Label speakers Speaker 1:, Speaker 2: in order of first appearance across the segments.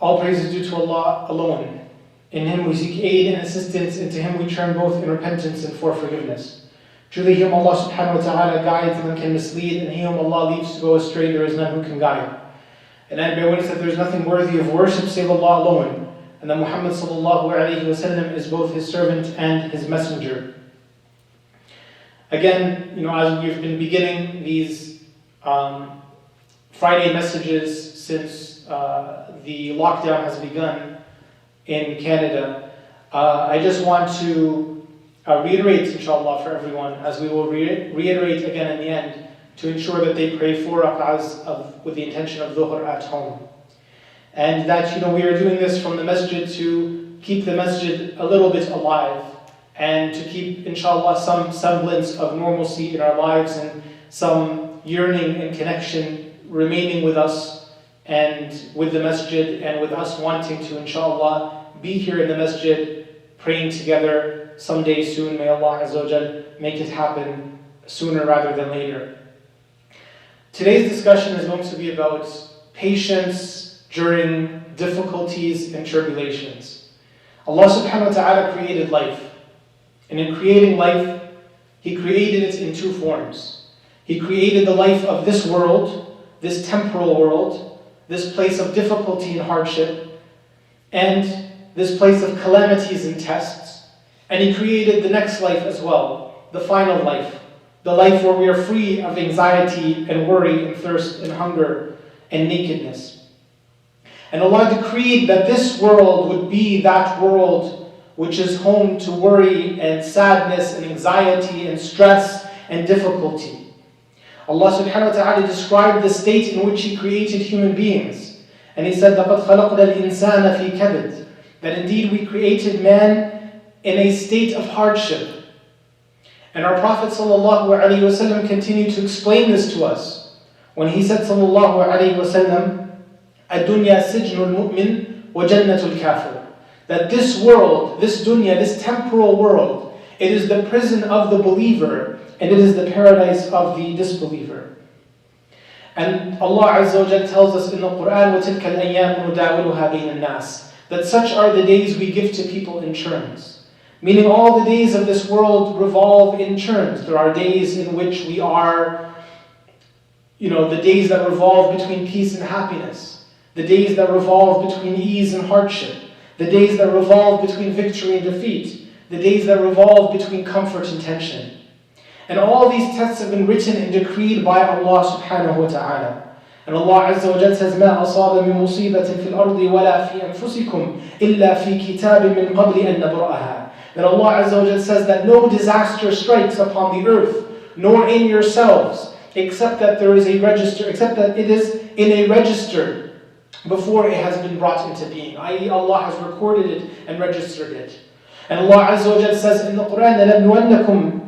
Speaker 1: All praise is due to Allah alone. In Him we seek aid and assistance, and to Him we turn both in repentance and for forgiveness. Truly, Him Allah subhanahu wa ta'ala guides, none can mislead, and He whom Allah leaves to go astray, there is none who can guide. And I bear witness that there is nothing worthy of worship save Allah alone, and that Muhammad sallallahu alayhi wa sallam is both His servant and His messenger. Again, as we've been beginning these Friday messages since the lockdown has begun in Canada, I just want to reiterate, inshallah, for everyone, as we will reiterate again in the end, to ensure that they pray 4 rak'ahs with the intention of dhuhr at home. And that, we are doing this from the masjid to keep the masjid a little bit alive, and to keep, inshallah, some semblance of normalcy in our lives and some yearning and connection remaining with us and with the masjid, and with us wanting to, inshallah, be here in the masjid praying together someday soon. May Allah Azza wa Jal make it happen sooner rather than later. Today's discussion is going to be about patience during difficulties and tribulations. Allah subhanahu wa ta'ala created life. And in creating life, He created it in 2 forms. He created the life of this world, this temporal world, this place of difficulty and hardship, and this place of calamities and tests. And He created the next life as well, the final life, the life where we are free of anxiety and worry and thirst and hunger and nakedness. And Allah decreed that this world would be that world which is home to worry and sadness and anxiety and stress and difficulty. Allah subhanahu wa ta'ala described the state in which He created human beings. And He said, لَقَدْ خَلَقْنَا الْإِنسَانَ فِي كَبِدٍ, that indeed we created man in a state of hardship. And our Prophet sallallahu alaihi wasallam continued to explain this to us when he said sallallahu alaihi wasallam, الدنيا سجن المؤمن وجنة الكافر, that this world, this dunya, this temporal world, it is the prison of the believer and it is the paradise of the disbeliever. And Allah Azza wa Jal tells us in the Quran, وَتِلْكَ الْأَيَّامُ نُدَاوِلُهَا بَيْنَ النَّاسِ, that such are the days we give to people in turns. Meaning all the days of this world revolve in turns. There are days in which we are, the days that revolve between peace and happiness, the days that revolve between ease and hardship, the days that revolve between victory and defeat, the days that revolve between comfort and tension. And all these tests have been written and decreed by Allah subhanahu wa ta'ala. And Allah Azza wa Jal says, مَا أَصَابَ مِن مُصِيبَةٍ فِي الْأَرْضِ وَلَا فِي أَنفُسِكُمْ إِلَّا فِي كِتَابٍ مِّن قَبْلِ أَن نَبْرَأَهَا. That Allah Azza wa Jal says that no disaster strikes upon the earth, nor in yourselves, except that there is a register, except that it is in a register before it has been brought into being. I.e., Allah has recorded it and registered it. And Allah Azza wa Jal says in the Quran, لَنَبْلُوَنَّكُمْ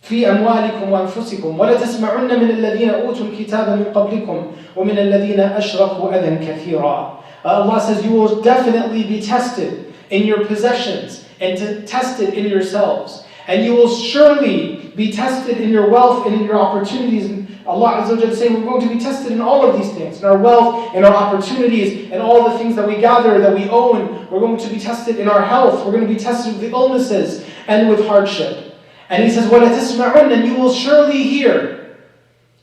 Speaker 1: في أموالكم وأنفسكم ولتسمعن من الذين أوتوا الكتاب من قبلكم ومن الذين أشركوا أذى كثيرا. Allah says you will definitely be tested in your possessions and tested in yourselves. And you will surely be tested in your wealth and in your opportunities. And Allah Azza wa Jalla saying we're going to be tested in all of these things, in our wealth, in our opportunities, and all the things that we gather, that we own. We're going to be tested in our health. We're going to be tested with the illnesses and with hardship. And He says, وَلَتَسْمَعُنَّ, and you will surely hear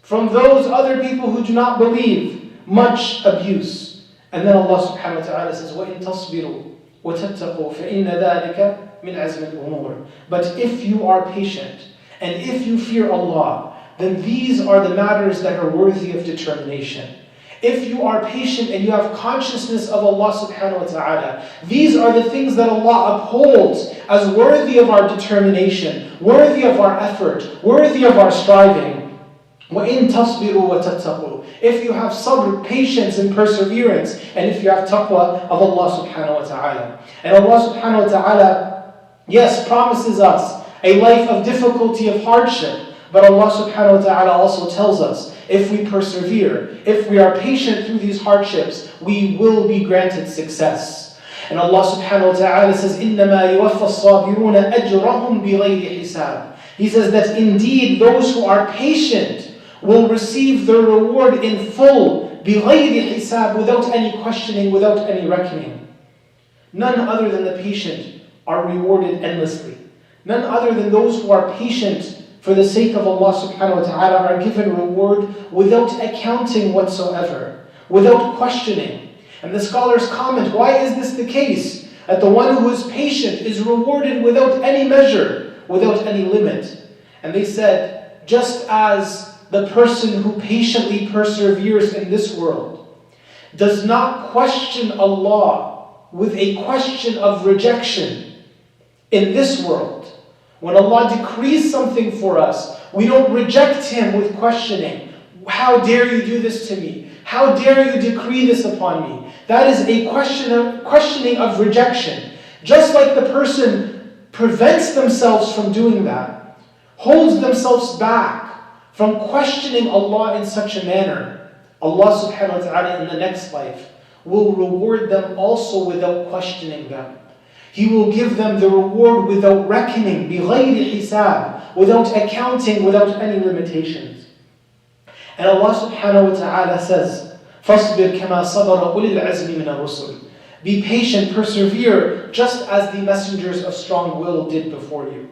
Speaker 1: from those other people who do not believe much abuse. And then Allah subhanahu wa ta'ala says, وَإِن تَصْبِرُوا وَتَتَّقُوا فَإِنَّ ذَلِكَ مِنْ عَزْمِ الْأُمُورِ. But if you are patient and if you fear Allah, then these are the matters that are worthy of determination. If you are patient and you have consciousness of Allah subhanahu wa ta'ala, these are the things that Allah upholds as worthy of our determination, worthy of our effort, worthy of our striving. وَإِن تَصْبِرُوا وَتَتَّقُوا. If you have sabr, patience and perseverance, and if you have taqwa of Allah subhanahu wa ta'ala. And Allah subhanahu wa ta'ala, yes, promises us a life of difficulty, of hardship, but Allah subhanahu wa ta'ala also tells us, if we persevere, if we are patient through these hardships, we will be granted success. And Allah subhanahu wa ta'ala says, إِنَّمَا يُوَفَّى الصَّابِرُونَ أَجْرَهُمْ بِغَيْرِ حِسَابٍ. He says that indeed those who are patient will receive their reward in full, بِغَيْرِ حِسَابٍ, without any questioning, without any reckoning. None other than the patient are rewarded endlessly. None other than those who are patient for the sake of Allah subhanahu wa ta'ala are given reward without accounting whatsoever, without questioning. And the scholars comment, why is this the case? That the one who is patient is rewarded without any measure, without any limit. And they said, just as the person who patiently perseveres in this world does not question Allah with a question of rejection in this world, when Allah decrees something for us, we don't reject Him with questioning. How dare you do this to me? How dare you decree this upon me? That is a questioning of rejection. Just like the person prevents themselves from doing that, holds themselves back from questioning Allah in such a manner, Allah subhanahu wa ta'ala in the next life will reward them also without questioning them. He will give them the reward without reckoning, بِغَيْرِ حِسَابٍ, without accounting, without any limitations. And Allah subhanahu wa ta'ala says, فَاصْبِرْ كَمَا صَبَرَ أُولِي الْعَزْمِ مِنَ الرُّسُلِ. Be patient, persevere, just as the messengers of strong will did before you.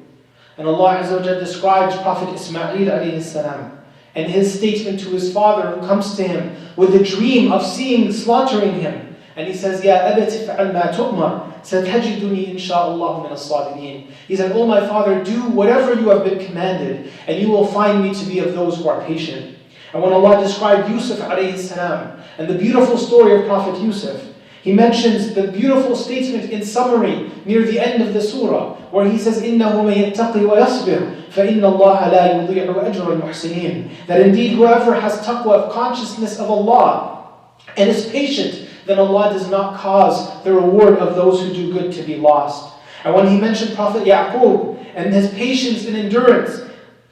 Speaker 1: And Allah Azza wa Jalla describes Prophet Ismail alayhi salam and his statement to his father who comes to him with a dream of slaughtering him. And he says, يَا أَبَتِ فَعَلْ مَا تُؤْمَرْ سَتَجِدُنِي إِنْ شَاءَ اللَّهُ مِنَ الصَّابِرِينَ. He said, oh my father, do whatever you have been commanded, and you will find me to be of those who are patient. And when Allah described Yusuf alayhi salam and the beautiful story of Prophet Yusuf, He mentions the beautiful statement in summary near the end of the surah, where he says, إِنَّهُ مَن يَتَّقِ وَيَصْبِرْ فَإِنَّ اللَّهَ لَا يُضِيعُ أَجْرَ الْمُحْسِنِينَ. That indeed whoever has taqwa of consciousness of Allah and is patient, then Allah does not cause the reward of those who do good to be lost. And when he mentioned Prophet Yaqub and his patience and endurance,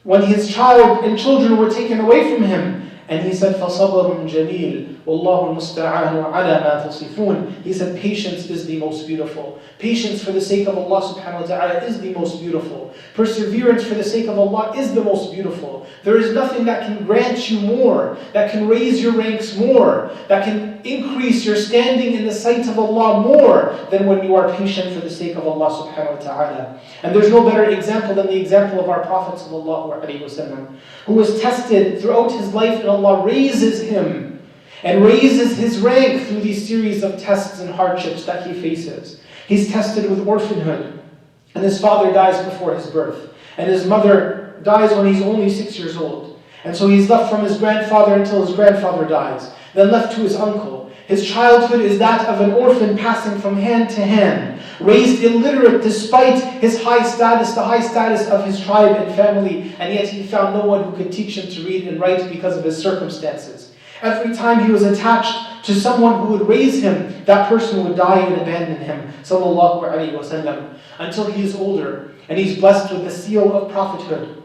Speaker 1: when his child and children were taken away from him, and he said, فَصَبْرٌ جَمِيلٌ وَاللَّهُ الْمُسْتَعَانُ عَلَى مَا تَصِفُونَ. He said, patience is the most beautiful. Patience for the sake of Allah subhanahu wa ta'ala is the most beautiful. Perseverance for the sake of Allah is the most beautiful. There is nothing that can grant you more, that can raise your ranks more, that can increase your standing in the sight of Allah more than when you are patient for the sake of Allah subhanahu wa ta'ala. And there's no better example than the example of our Prophet sallallahu alaihi wasallam, who was tested throughout his life, and Allah raises him and raises his rank through these series of tests and hardships that he faces. He's tested with orphanhood, and his father dies before his birth, and his mother dies when he's only 6 years old. And so he's left from his grandfather until his grandfather dies, then left to his uncle. His childhood is that of an orphan passing from hand to hand, raised illiterate despite his high status, the high status of his tribe and family, and yet he found no one who could teach him to read and write because of his circumstances. Every time he was attached to someone who would raise him, that person would die and abandon him, sallallahu alaihi wasallam, until he is older and he's blessed with the seal of prophethood.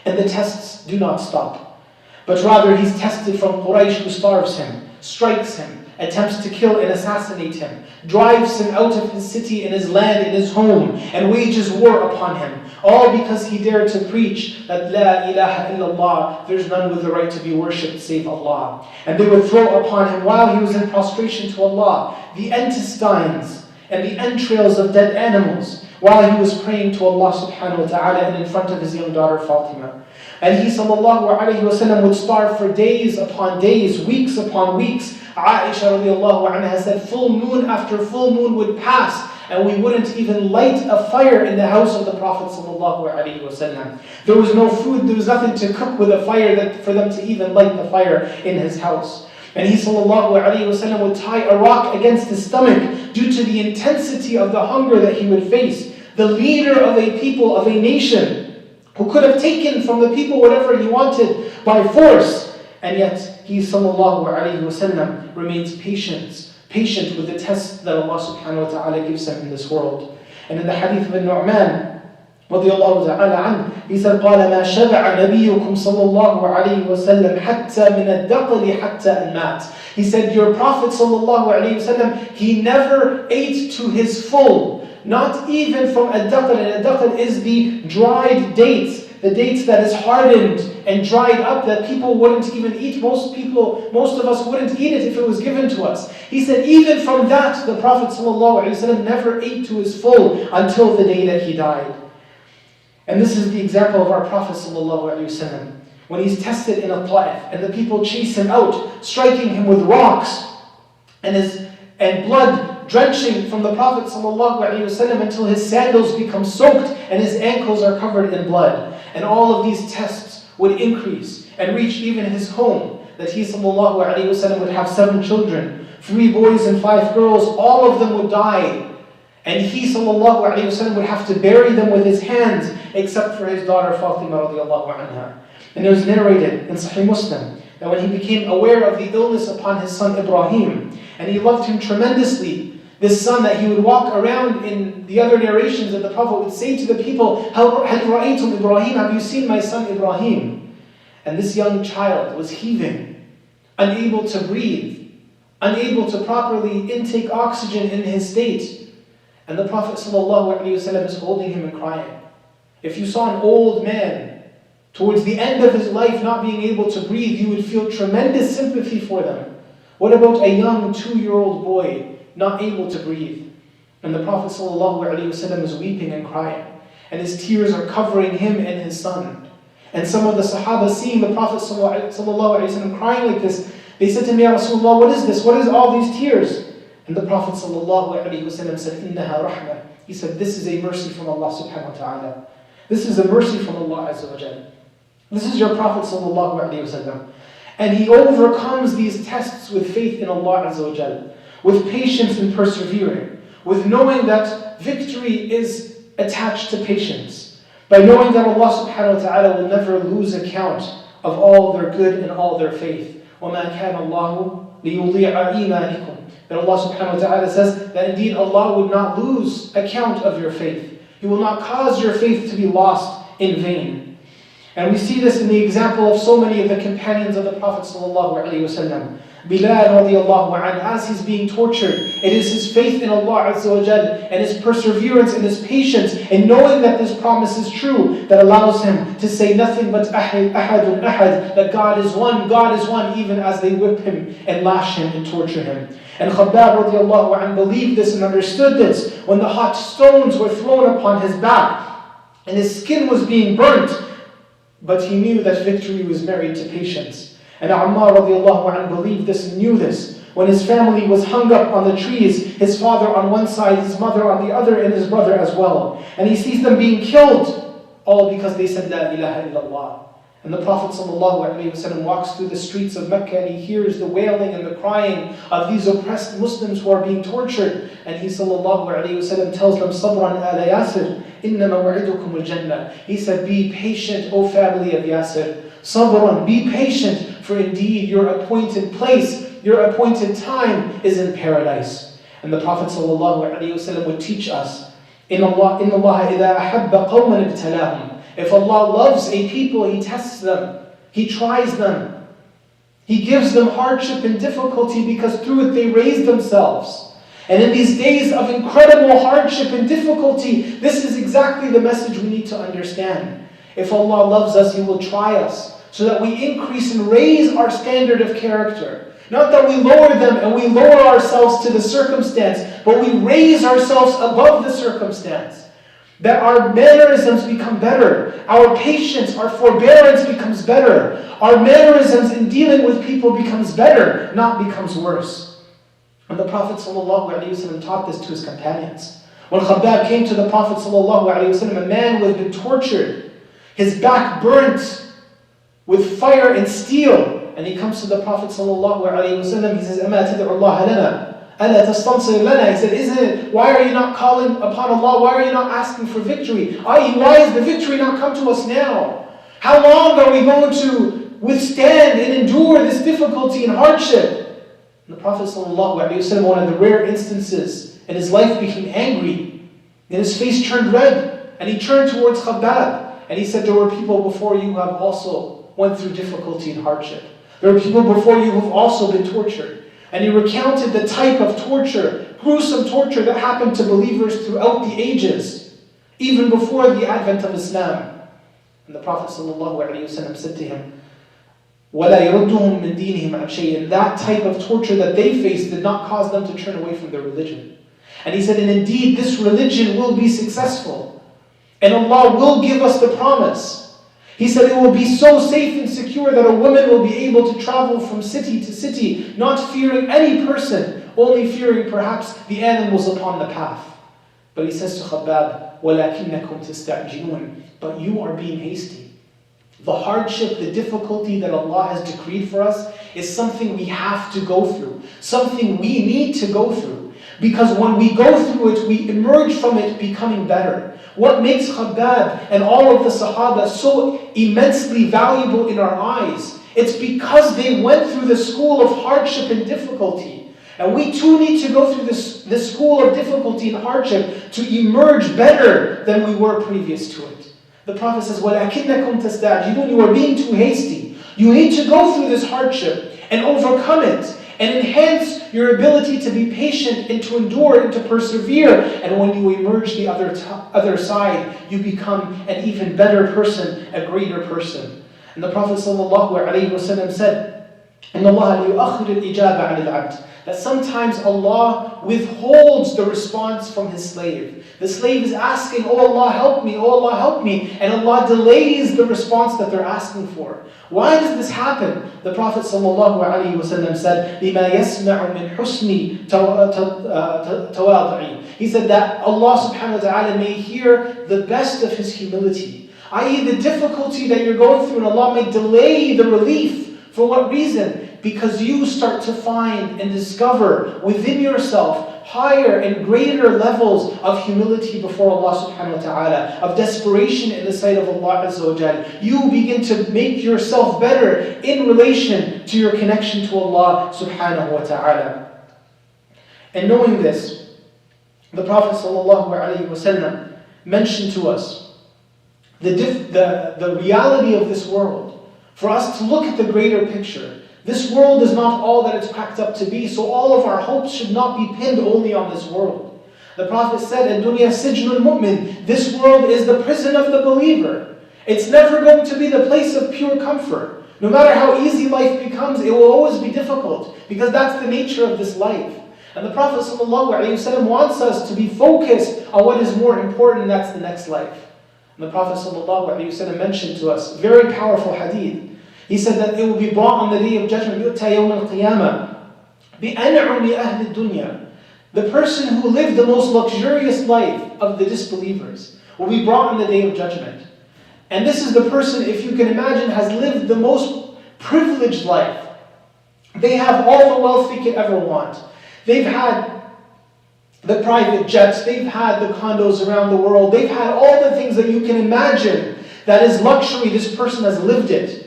Speaker 1: And the tests do not stop, but rather he's tested from Quraysh, who starves him, strikes him, attempts to kill and assassinate him, drives him out of his city and his land and his home, and wages war upon him. All because he dared to preach that La ilaha illallah, there's none with the right to be worshipped save Allah. And they would throw upon him, while he was in prostration to Allah, the intestines and the entrails of dead animals, while he was praying to Allah subhanahu wa ta'ala and in front of his young daughter Fatima. And he sallallahu alayhi wa sallam would starve for days upon days, weeks upon weeks. Aisha radiallahu anha said, full moon after full moon would pass, and we wouldn't even light a fire in the house of the Prophet sallallahu alaihi wasallam. There was no food, there was nothing to cook with a fire for them to even light the fire in his house. And he sallallahu alaihi wasallam would tie a rock against his stomach due to the intensity of the hunger that he would face. The leader of a people, of a nation, who could have taken from the people whatever he wanted by force, and yet he sallallahu alaihi wasallam remains patient with the tests that Allah subhanahu wa ta'ala gives him in this world. And in the hadith of Nu'man radiyallahu ta'ala anhu, he said, قَالَ مَا شَبَعَ نَبِيُّكُمْ صَلَّى اللَّهُ عَلَيْهِ وَسَلَّمْ حَتَّى مِنَ الدَّقْلِ حَتَّى أَنْ مَاتٍ. He said, your Prophet sallallahu alayhi wasallam, he never ate to his full, not even from a daql. And a daql is the dried dates the dates that is hardened and dried up that people wouldn't even eat. Most of us wouldn't eat it if it was given to us. He said even from that, the Prophet ﷺ never ate to his full until the day that he died. And this is the example of our Prophet ﷺ. When he's tested in a Ta'if and the people chase him out, striking him with rocks and blood drenching from the Prophet ﷺ until his sandals become soaked and his ankles are covered in blood. And all of these tests would increase and reach even his home, that he ﷺ would have 7 children, 3 boys and 5 girls, all of them would die. And he ﷺ would have to bury them with his hands, except for his daughter Fatima radiallahu anha. And it was narrated in Sahih Muslim that when he became aware of the illness upon his son Ibrahim, and he loved him tremendously, this son that he would walk around in the other narrations that the Prophet would say to the people, "Hal ra'aytum Ibrahim, have you seen my son Ibrahim?" And this young child was heaving, unable to breathe, unable to properly intake oxygen in his state. And the Prophet ﷺ is holding him and crying. If you saw an old man towards the end of his life not being able to breathe, you would feel tremendous sympathy for them. What about a young 2-year-old boy not able to breathe? And the Prophet ﷺ is weeping and crying, and his tears are covering him and his son. And some of the Sahaba, seeing the Prophet ﷺ crying like this, they said to him, "Ya Rasulullah, what is this? What is all these tears?" And the Prophet ﷺ said, "Innaha rahmah." He said, "This is a mercy from Allah subhanahu wa ta'ala. This is a mercy from Allah Azza wa Jal. This is your Prophet ﷺ. And he overcomes these tests with faith in Allah Azza wa Jal, with patience and persevering, with knowing that victory is attached to patience, by knowing that Allah subhanahu wa ta'ala will never lose account of all their good and all their faith. وَمَا كَانَ اللَّهُ لِيُضِيعَ إِيمَانِكُمْ. That Allah subhanahu wa ta'ala says that indeed Allah would not lose account of your faith. He will not cause your faith to be lost in vain. And we see this in the example of so many of the companions of the Prophet ﷺ. Bilal radiallahu anhu, as he's being tortured, it is his faith in Allah Azza wa Jal and his perseverance and his patience and knowing that this promise is true that allows him to say nothing but ahad, ahadun ahad, that God is one, even as they whip him and lash him and torture him. And Khabbab radiallahu anhu believed this and understood this when the hot stones were thrown upon his back and his skin was being burnt, but he knew that victory was married to patience. And Ammar radiallahu anhu believed this and knew this. When his family was hung up on the trees, his father on one side, his mother on the other, and his brother as well. And he sees them being killed, all because they said, La ilaha illallah. And the Prophet ﷺ walks through the streets of Mecca and he hears the wailing and the crying of these oppressed Muslims who are being tortured. And he ﷺ tells them, Sabran ala Yasir, inna maw'idukum al-jannah. He said, be patient, O family of Yasir. Sabran, be patient, for indeed your appointed place, your appointed time is in paradise. And the Prophet ﷺ would teach us, Inna Allah idha ahabba qawman ibtalahum. If Allah loves a people, He tests them, He tries them, He gives them hardship and difficulty because through it they raise themselves. And in these days of incredible hardship and difficulty, this is exactly the message we need to understand. If Allah loves us, He will try us so that we increase and raise our standard of character. Not that we lower them and we lower ourselves to the circumstance, but we raise ourselves above the circumstance. That our mannerisms become better. Our patience, our forbearance becomes better. Our mannerisms in dealing with people becomes better, not becomes worse. And the Prophet ﷺ taught this to his companions. When Khabbab came to the Prophet ﷺ, a man who had been tortured, his back burnt with fire and steel, and he comes to the Prophet ﷺ, he says, أَمَا تَدْعُ اللَّهَ لَنَا أَلَا تَسْتَنصِرْ لَنَا. He said, isn't it, why are you not calling upon Allah? Why are you not asking for victory? I.e., why is the victory not come to us now? How long are we going to withstand and endure this difficulty and hardship? And the Prophet ﷺ, one of the rare instances in his life, became angry, and his face turned red, and he turned towards Khabbab, and he said, there were people before you who have also went through difficulty and hardship. There were people before you who have also been tortured. And he recounted the type of torture, gruesome torture that happened to believers throughout the ages, even before the advent of Islam. And And the Prophet ﷺ said to him, وَلَا يَرُدُّهُمْ مِنْ دِينِهِمْ عَنْ شَيْءٍ. And that type of torture that they faced did not cause them to turn away from their religion. And he said, and indeed this religion will be successful. And Allah will give us the promise. He said it will be so safe and secure that a woman will be able to travel from city to city, not fearing any person, only fearing perhaps the animals upon the path. But he says to Khabbab, وَلَكِنَّكُمْ تَسْتَعْجِلُونَ. But you are being hasty. The hardship, the difficulty that Allah has decreed for us is something we have to go through. Something we need to go through. Because when we go through it, we emerge from it becoming better. What makes Khabbab and all of the Sahaba so immensely valuable in our eyes, it's because they went through the school of hardship and difficulty. And we too need to go through this school of difficulty and hardship to emerge better than we were previous to it. The Prophet says, وَلَكِنَّكُمْ تَسْتَعْجِلُونَ. You are being too hasty. You need to go through this hardship and overcome it and enhance your ability to be patient and to endure and to persevere. And when you emerge the other side, you become an even better person, a greater person. And the Prophet ﷺ said, إِنَّ اللَّهَ لِيُؤَخِّرُ الْإِجَابَ عَنِ الْعَبْدِ. That sometimes Allah withholds the response from His slave. The slave is asking, oh Allah help me, oh Allah help me. And Allah delays the response that they're asking for. Why does this happen? The Prophet ﷺ said, لِمَا يَسْمَعُ مِنْ حُسْنِ تَوَاضُعِي. He said that Allah subhanahu wa ta'ala may hear the best of His humility. I.e. the difficulty that you're going through, and Allah may delay the relief. For what reason? Because you start to find and discover within yourself higher and greater levels of humility before Allah subhanahu wa ta'ala, of desperation in the sight of Allah Azza wa Jal. You begin to make yourself better in relation to your connection to Allah subhanahu wa ta'ala. And knowing this, the Prophet sallallahu alaihi wasallam mentioned to us the reality of this world, for us to look at the greater picture. This world is not all that it's cracked up to be, so all of our hopes should not be pinned only on this world. The Prophet said, "Ad-dunya sijnul mu'min." This world is the prison of the believer. It's never going to be the place of pure comfort. No matter how easy life becomes, it will always be difficult, because that's the nature of this life. And the Prophet ﷺ wants us to be focused on what is more important, and that's the next life. And the Prophet ﷺ mentioned to us, very powerful hadith. He said that it will be brought on the day of judgment, يُؤْتَى يَوْمَ الْقِيَامَةِ بِأَنْعُمِ أَهْلِ الدُّنْيَا. The person who lived the most luxurious life of the disbelievers will be brought on the day of judgment. And this is the person, if you can imagine, has lived the most privileged life. They have all the wealth they could ever want. They've had the private jets, they've had the condos around the world, they've had all the things that you can imagine that is luxury. This person has lived it.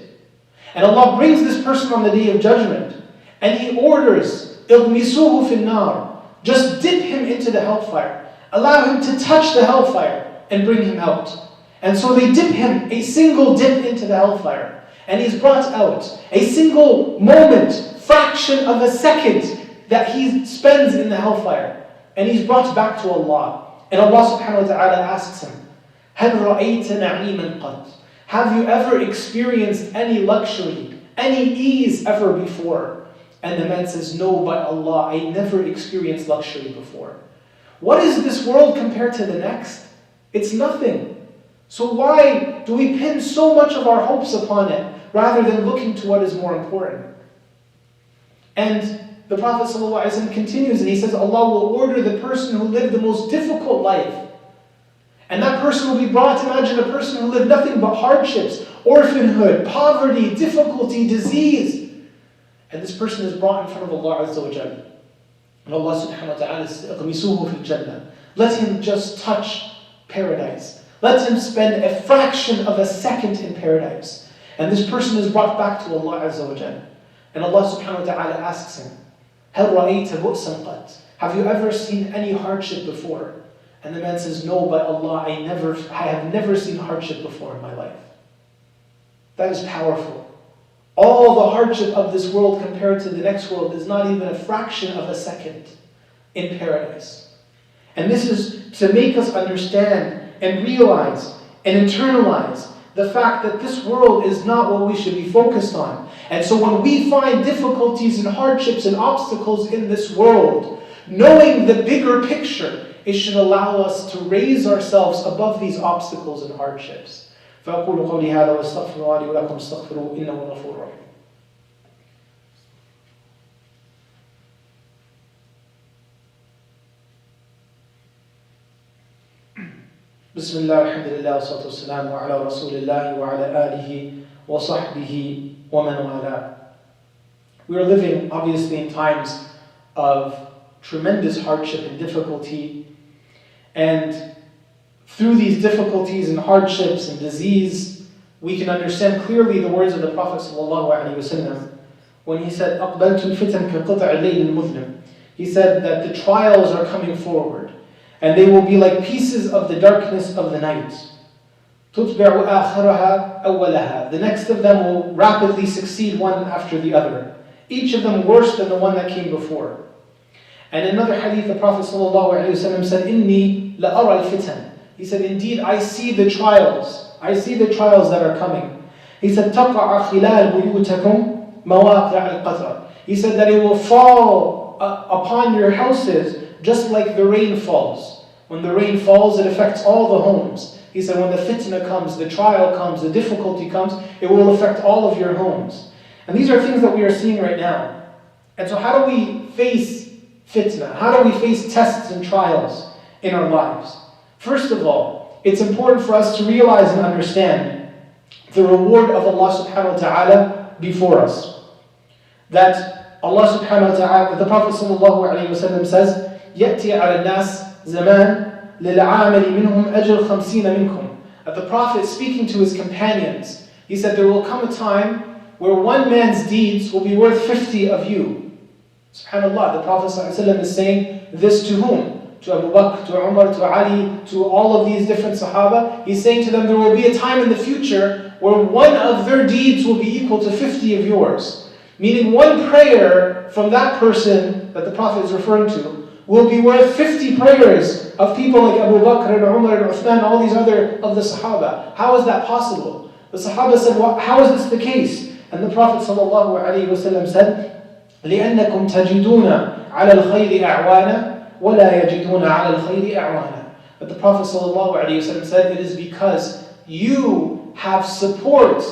Speaker 1: And Allah brings this person on the day of judgment, and He orders, اغْمِسُوهُ فِي النَّارِ. Just dip him into the hellfire. Allow him to touch the hellfire and bring him out. And so they dip him, a single dip into the hellfire. And he's brought out. A single moment, fraction of a second that he spends in the hellfire. And he's brought back to Allah. And Allah subhanahu wa ta'ala asks him, هَلْ رَأَيْتَ نَعِيمًا قَدْ. Have you ever experienced any luxury, any ease ever before? And the man says, no, by Allah, I never experienced luxury before. What is this world compared to the next? It's nothing. So why do we pin so much of our hopes upon it, rather than looking to what is more important? And the Prophet ﷺ continues, and he says, Allah will order the person who lived the most difficult life. And that person will be brought, imagine a person who lived nothing but hardships, orphanhood, poverty, difficulty, disease. And this person is brought in front of Allah Azza wa Jalla. And Allah subhanahu wa ta'ala says, اغْمِسُوهُ فِي الْجَنَّةِ. Let him just touch paradise. Let him spend a fraction of a second in paradise. And this person is brought back to Allah Azza wa Jalla. And Allah subhanahu wa ta'ala asks him, هَلْ رَأَيْتَ بُؤْسًا قَدْ. Have you ever seen any hardship before? And the man says, no, by Allah, I have never seen hardship before in my life. That is powerful. All the hardship of this world compared to the next world is not even a fraction of a second in paradise. And this is to make us understand and realize and internalize the fact that this world is not what we should be focused on. And so when we find difficulties and hardships and obstacles in this world, knowing the bigger picture, it should allow us to raise ourselves above these obstacles and hardships. فأقول قولي هذا واستغفر الله لي ولكم استغفروه إنه غفور رحيم. بسم الله والحمد لله والصلاة والسلام على رسول الله وعلى آله وصحبه ومن والاه. We are living obviously in times of tremendous hardship and difficulty, and through these difficulties and hardships and disease, we can understand clearly the words of the Prophet ﷺ when he said, أَقْبَلْتُ الْفِتَنْ كَقِطْعِ اللَّيْلِ الْمُظْلِمِ. He said that the trials are coming forward, and they will be like pieces of the darkness of the night. تُتْبِعُ آخَرَهَا أَوَّلَهَا. The next of them will rapidly succeed one after the other, each of them worse than the one that came before. And in another hadith, the Prophet ﷺ said, إِنِّي لَأَرَى الْفِتَنِ. He said, indeed, I see the trials. I see the trials that are coming. He said, تَقَعَ خِلَالْ بُيُوتَكُمْ مَوَاقِعَ الْقَطْرِ. He said that it will fall upon your houses just like the rain falls. When the rain falls, it affects all the homes. He said, when the fitna comes, the trial comes, the difficulty comes, it will affect all of your homes. And these are things that we are seeing right now. And so how do we face fitna? How do we face tests and trials in our lives? First of all, it's important for us to realize and understand the reward of Allah subhanahu wa ta'ala before us. That Allah subhanahu wa ta'ala, the Prophet sallallahu alayhi wa sallam says, يَأْتِي عَلَى النَّاسِ زَمَانٍ لِلْعَامَلِ مِنْهُمْ أَجْرُ خَمْسِينَ مِنْكُمْ. That the Prophet, speaking to his companions, he said there will come a time where one man's deeds will be worth 50 of you. SubhanAllah, the Prophet ﷺ is saying this to whom? To Abu Bakr, to Umar, to Ali, to all of these different Sahaba. He's saying to them there will be a time in the future where one of their deeds will be equal to 50 of yours. Meaning one prayer from that person that the Prophet is referring to will be worth 50 prayers of people like Abu Bakr and Umar and Uthman and all these other of the Sahaba. How is that possible? The Sahaba said, how is this the case? And the Prophet ﷺ said, لِأَنَّكُمْ تَجِدُونَ عَلَى الْخَيْرِ أَعْوَانًا وَلَا يَجِدُونَ عَلَى الْخَيْرِ أَعْوَانًا. But the Prophet ﷺ said, it is because you have support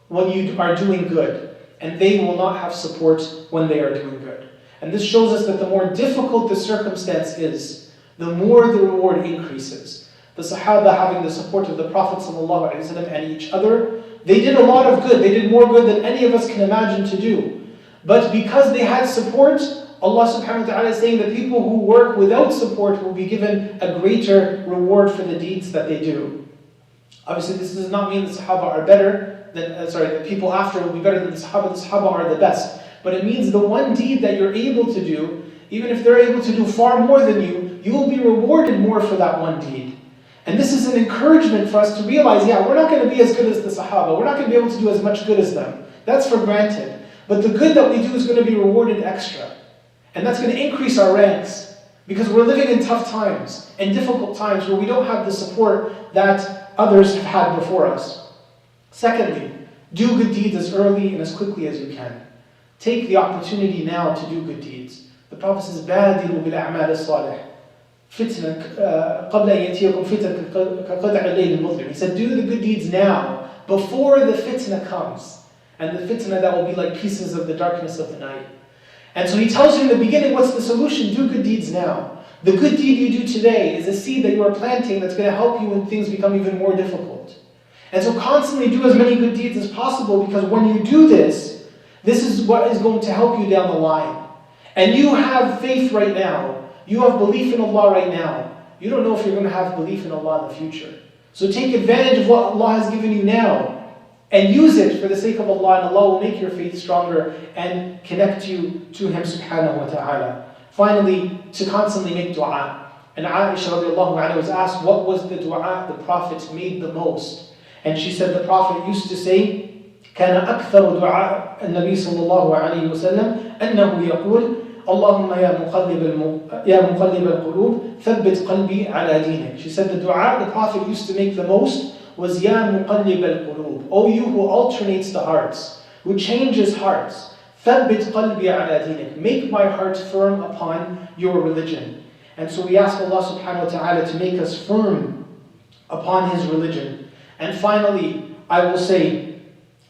Speaker 1: when you are doing good, and they will not have support when they are doing good. And this shows us that the more difficult the circumstance is, the more the reward increases. The Sahaba, having the support of the Prophet ﷺ and each other, they did a lot of good. They did more good than any of us can imagine to do. But because they had support, Allah subhanahu wa ta'ala is saying that people who work without support will be given a greater reward for the deeds that they do. Obviously, this does not mean the Sahaba are better than, the people after will be better than the Sahaba. The Sahaba are the best. But it means the one deed that you're able to do, even if they're able to do far more than you will be rewarded more for that one deed. And this is an encouragement for us to realize, we're not going to be as good as the Sahaba. We're not going to be able to do as much good as them. That's for granted. But the good that we do is going to be rewarded extra. And that's going to increase our ranks. Because we're living in tough times and difficult times where we don't have the support that others have had before us. Secondly, do good deeds as early and as quickly as you can. Take the opportunity now to do good deeds. The Prophet says, بَادِرُوا بِالْأَعْمَالِ الصَّالِحِ فِتْنَةً قَبْلَ أَنْ يَأْتِيَكُمْ فِتْنَةٌ كَقِطْعِ اللَّيْلِ الْمُظْلِمِ. He said, do the good deeds now, before the fitna comes. And the fitna that will be like pieces of the darkness of the night. And so he tells you in the beginning, what's the solution? Do good deeds now. The good deed you do today is a seed that you are planting that's going to help you when things become even more difficult. And so constantly do as many good deeds as possible, because when you do this is what is going to help you down the line. And you have faith right now. You have belief in Allah right now. You don't know if you're going to have belief in Allah in the future. So take advantage of what Allah has given you now and use it for the sake of Allah, and Allah will make your faith stronger and connect you to Him subhanahu wa ta'ala. Finally, to constantly make dua. And Aisha radiallahu anha was asked, what was the dua the Prophet made the most? And she said the Prophet used to say, كان أكثر دعاء النبي صلى الله عليه وسلم أنه يقول اللهم يا مقلب القلوب ثبت قلبي على دينك. She said the dua the Prophet used to make the most was Ya muqallib al-qulub, O you who alternates the hearts, who changes hearts. ثَبِّتْ قَلْبِي عَلَى دِينِكَ, make my heart firm upon your religion. And so we ask Allah subhanahu wa ta'ala to make us firm upon His religion. And finally, I will say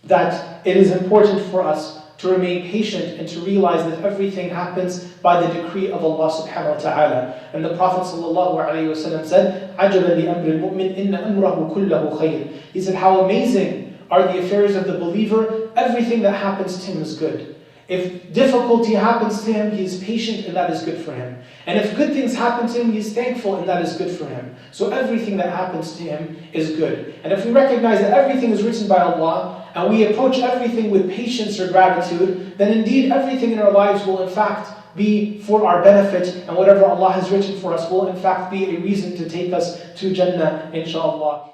Speaker 1: that it is important for us to remain patient and to realize that everything happens by the decree of Allah subhanahu wa ta'ala. And the Prophet sallallahu alayhi wa sallam said, عَجَبًا لِأَمْرِ الْمُؤْمِنِ إِنَّ أَمْرَهُ كُلَّهُ خَيْرٌ. He said, how amazing are the affairs of the believer, everything that happens to him is good. If difficulty happens to him, he is patient and that is good for him. And if good things happen to him, he is thankful and that is good for him. So everything that happens to him is good. And if we recognize that everything is written by Allah, and we approach everything with patience or gratitude, then indeed everything in our lives will in fact be for our benefit, and whatever Allah has written for us will in fact be a reason to take us to Jannah, inshaAllah.